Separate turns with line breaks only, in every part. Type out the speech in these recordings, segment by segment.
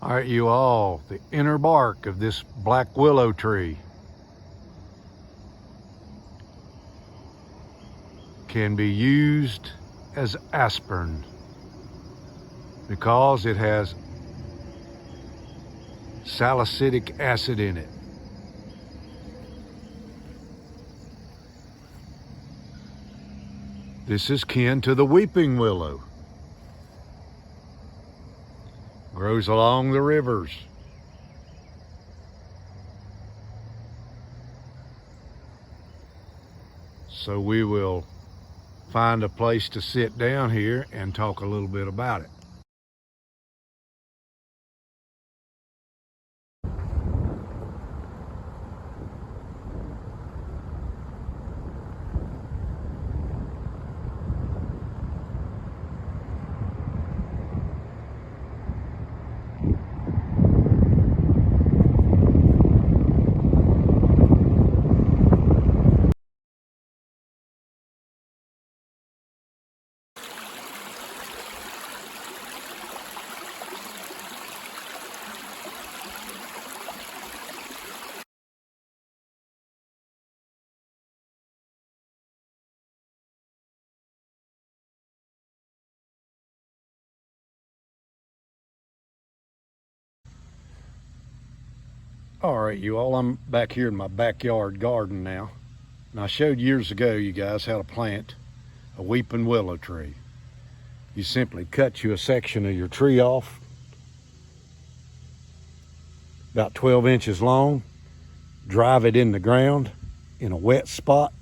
All right, you all, the inner bark of this black willow tree can be used as aspirin because it has salicylic acid in it. This is kin to the weeping willow. Grows along the rivers. So we will find a place to sit down here and talk a little bit about it. All right, you all, I'm back here in my backyard garden now. And I showed years ago, you guys, how to plant a weeping willow tree. You simply cut you a section of your tree off, about 12 inches long, drive it in the ground in a wet spot,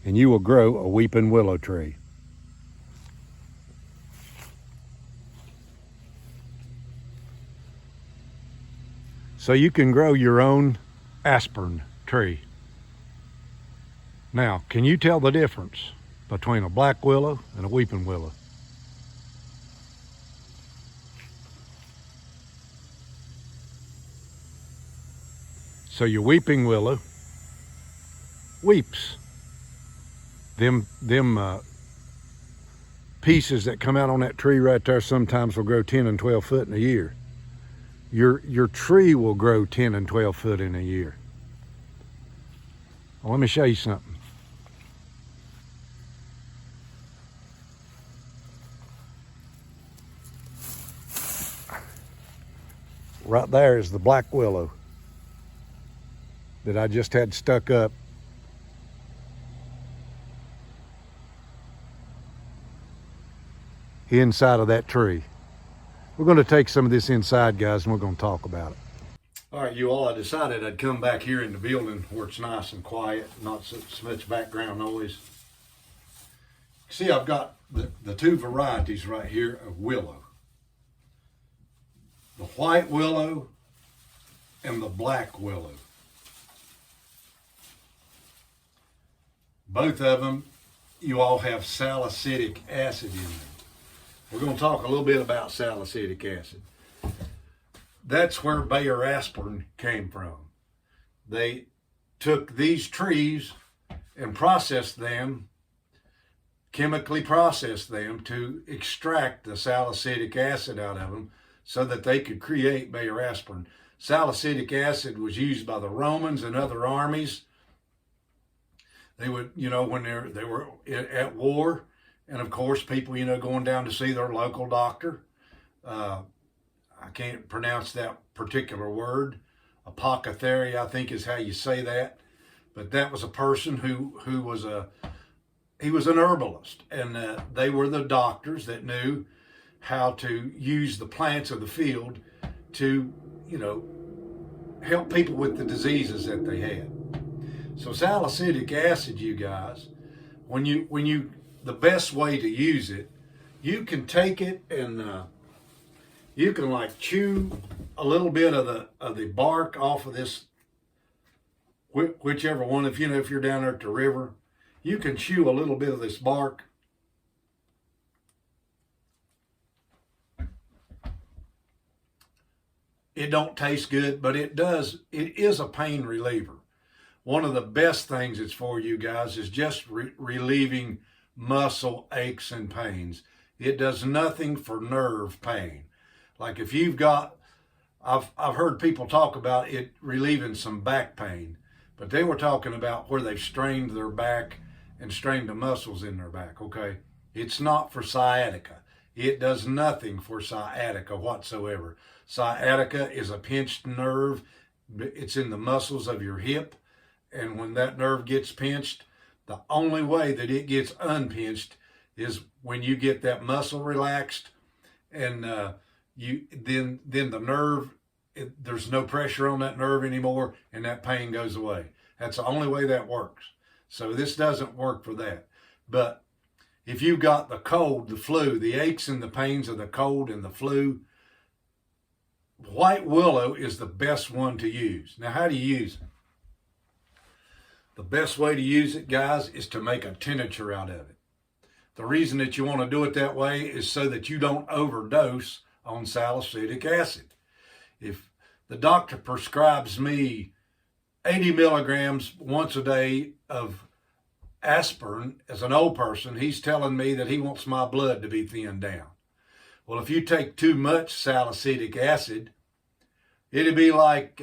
and you will grow a weeping willow tree. So you can grow your own aspirin tree. Now, can you tell the difference between a black willow and a weeping willow? So your weeping willow weeps. Them pieces that come out on that tree right there sometimes will grow 10 and 12 foot in a year. Your tree will grow 10 and 12 foot in a year. Well, let me show you something. Right there is the black willow that I just had stuck up. Inside of that tree. We're going to take some of this inside, guys, and we're going to talk about it. All right, you all, I decided I'd come back here in the building where it's nice and quiet, not so much background noise. See, I've got the two varieties right here of willow. The white willow and the black willow. Both of them, you all have salicylic acid in them. We're going to talk a little bit about salicylic acid. That's where Bayer aspirin came from. They took these trees and processed them, chemically processed them to extract the salicylic acid out of them so that they could create Bayer aspirin. Salicylic acid was used by the Romans and other armies. They would, when they were at war, and of course, people, going down to see their local doctor. I can't pronounce that particular word. Apothecary, I think, is how you say that. But that was a person who was an herbalist, and they were the doctors that knew how to use the plants of the field to, help people with the diseases that they had. So salicylic acid, you guys, the best way to use it, you can take it and you can like chew a little bit of the bark off of this, whichever one. If you're down there at the river, you can chew a little bit of this bark. It don't taste good, but it is a pain reliever. One of the best things it's for, you guys, is just relieving muscle aches and pains. It does nothing for nerve pain. Like if you've got I've heard people talk about it relieving some back pain, but they were talking about where they've strained their back and strained the muscles in their back, okay? It's not for sciatica. It does nothing for sciatica whatsoever. Sciatica is a pinched nerve. It's in the muscles of your hip, and when that nerve gets pinched, the only way that it gets unpinched is when you get that muscle relaxed, and then the nerve, there's no pressure on that nerve anymore, and that pain goes away. That's the only way that works. So this doesn't work for that. But if you've got the cold, the flu, the aches and the pains of the cold and the flu, white willow is the best one to use. Now, how do you use it? The best way to use it, guys, is to make a tincture out of it. The reason that you want to do it that way is so that you don't overdose on salicylic acid. If the doctor prescribes me 80 milligrams once a day of aspirin as an old person, he's telling me that he wants my blood to be thinned down. Well, if you take too much salicylic acid, it'd be like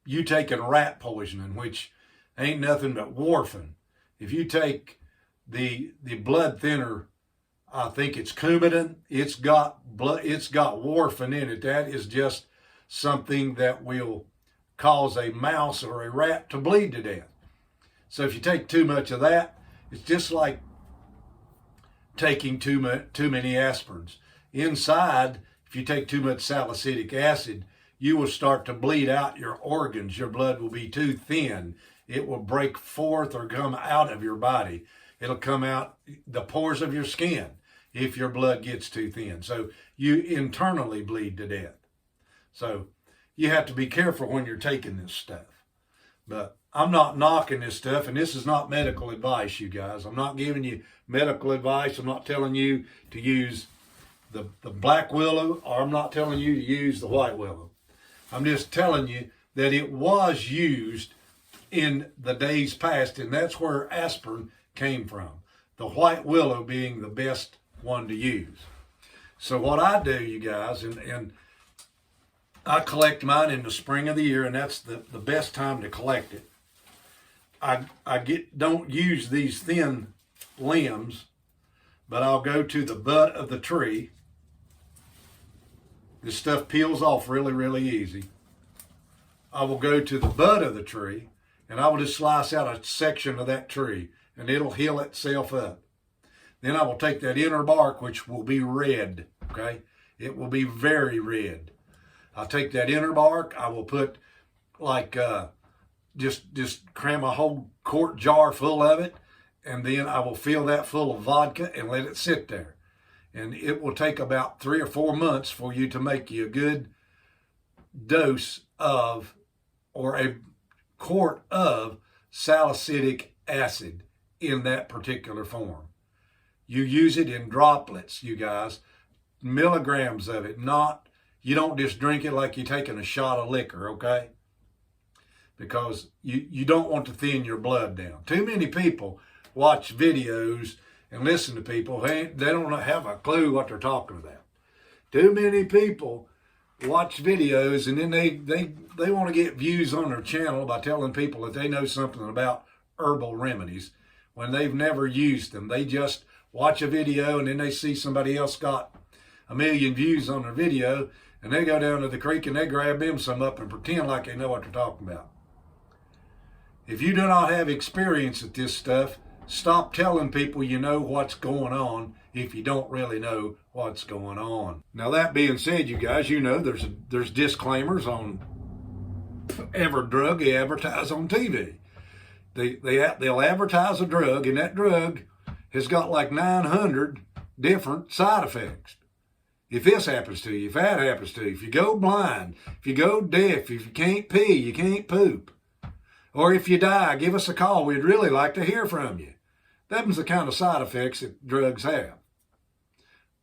you taking rat poisoning, which ain't nothing but warfarin. If you take the blood thinner, I think it's Coumadin, it's got warfarin in it. That is just something that will cause a mouse or a rat to bleed to death. So if you take too much of that, it's just like taking too many aspirins. Inside, if you take too much salicylic acid, you will start to bleed out your organs. Your blood will be too thin. It will break forth or come out of your body. It'll come out the pores of your skin if your blood gets too thin. So you internally bleed to death. So you have to be careful when you're taking this stuff. But I'm not knocking this stuff, and this is not medical advice, you guys. I'm not giving you medical advice. I'm not telling you to use the black willow, or I'm not telling you to use the white willow. I'm just telling you that it was used in the days past, and that's where aspirin came from. The white willow being the best one to use. So what I do, you guys, and I collect mine in the spring of the year, and that's the best time to collect it. I don't use these thin limbs, but I'll go to the butt of the tree. This stuff peels off really, really easy. I will go to the butt of the tree, and I will just slice out a section of that tree, and it'll heal itself up. Then I will take that inner bark, which will be red, okay? It will be very red. I'll take that inner bark, I will put like, just cram a whole quart jar full of it, and then I will fill that full of vodka and let it sit there. And it will take about 3 or 4 months for you to make you a good dose of, or a quart of salicylic acid in that particular form. You use it in droplets, you guys, milligrams of it, you don't just drink it like you're taking a shot of liquor, okay? Because you don't want to thin your blood down. Too many people watch videos and listen to people. They don't have a clue what they're talking about. Too many people watch videos, and then they want to get views on their channel by telling people that they know something about herbal remedies when they've never used them. They just watch a video, and then they see somebody else got 1 million views on their video, and they go down to the creek and they grab them some up and pretend like they know what they're talking about. If you do not have experience at this stuff, stop telling people you know what's going on if you don't really know what's going on. Now, that being said, you guys, you know there's disclaimers on every drug they advertise on TV. They'll advertise a drug, and that drug has got like 900 different side effects. If this happens to you, if that happens to you, if you go blind, if you go deaf, if you can't pee, you can't poop, or if you die, give us a call. We'd really like to hear from you. Them's the kind of side effects that drugs have.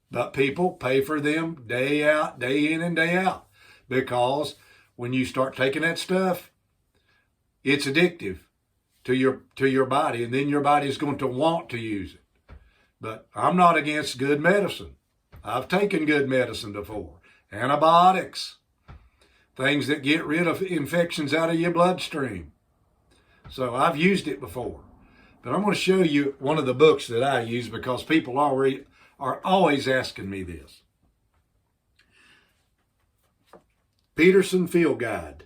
But people pay for them day out, day in and day out, because when you start taking that stuff, it's addictive to your body, and then your body is going to want to use it. But I'm not against good medicine. I've taken good medicine before. Antibiotics. things that get rid of infections out of your bloodstream. So I've used it before. But I'm going to show you one of the books that I use because people already are always asking me this. Peterson Field Guide.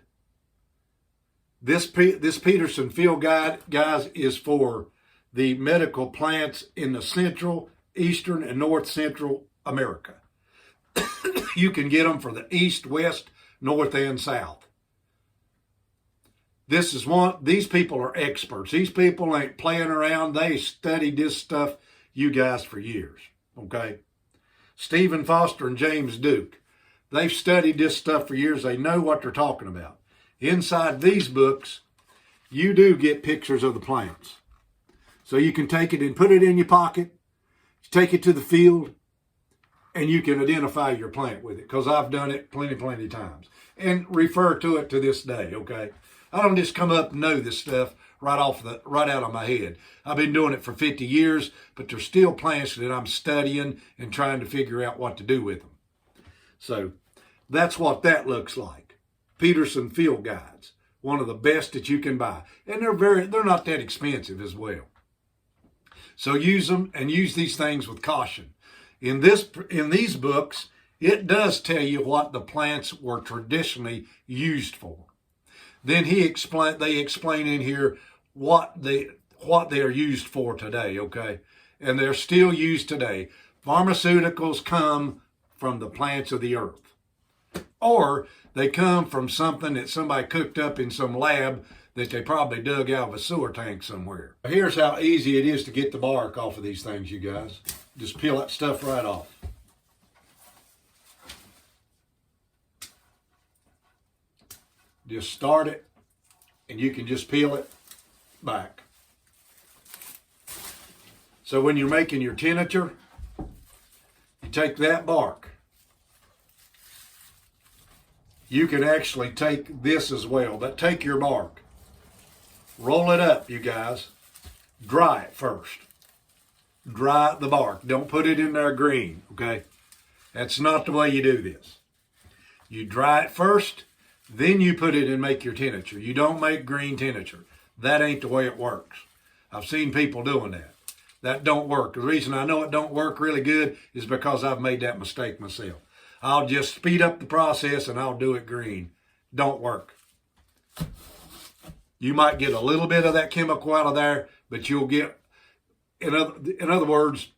This Peterson Field Guide, guys, is for the medical plants in the central, eastern, and north central America. You can get them for the east, west, north, and south. These people are experts. These people ain't playing around. They studied this stuff, you guys, for years. Okay? Stephen Foster and James Duke. They've studied this stuff for years. They know what they're talking about. Inside these books, you do get pictures of the plants. So you can take it and put it in your pocket, take it to the field, and you can identify your plant with it. Because I've done it plenty times. And refer to it to this day, okay? I don't just come up and know this stuff right out of my head. I've been doing it for 50 years, but there's still plants that I'm studying and trying to figure out what to do with them. So that's what that looks like. Peterson Field Guides, one of the best that you can buy. And they're not that expensive as well. So use them and use these things with caution. In these books, it does tell you what the plants were traditionally used for. Then they explain in here what they are used for today, okay? And they're still used today. Pharmaceuticals come from the plants of the earth. Or they come from something that somebody cooked up in some lab that they probably dug out of a sewer tank somewhere. Here's how easy it is to get the bark off of these things, you guys. Just peel that stuff right off. Just start it, and you can just peel it back. So when you're making your tincture, you take that bark. You can actually take this as well, but take your bark. Roll it up, you guys. Dry it first. Dry the bark. Don't put it in there green, okay? That's not the way you do this. You dry it first, then you put it and make your tincture. You don't make green tincture. That ain't the way it works. I've seen people doing that. That don't work. The reason I know it don't work really good is because I've made that mistake myself. I'll just speed up the process and I'll do it green. Don't work. You might get a little bit of that chemical out of there, but you'll get, in other words,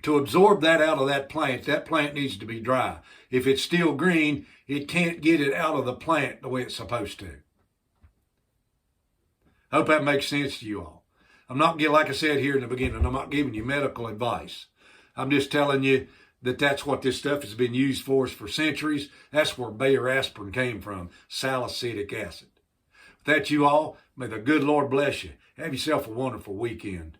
to absorb that out of that plant needs to be dry. If it's still green, it can't get it out of the plant the way it's supposed to. I hope that makes sense to you all. I'm not, like I said here in the beginning, I'm not giving you medical advice. I'm just telling you that that's what this stuff has been used for centuries. That's where Bayer aspirin came from, salicylic acid. With that, you all, may the good Lord bless you. Have yourself a wonderful weekend.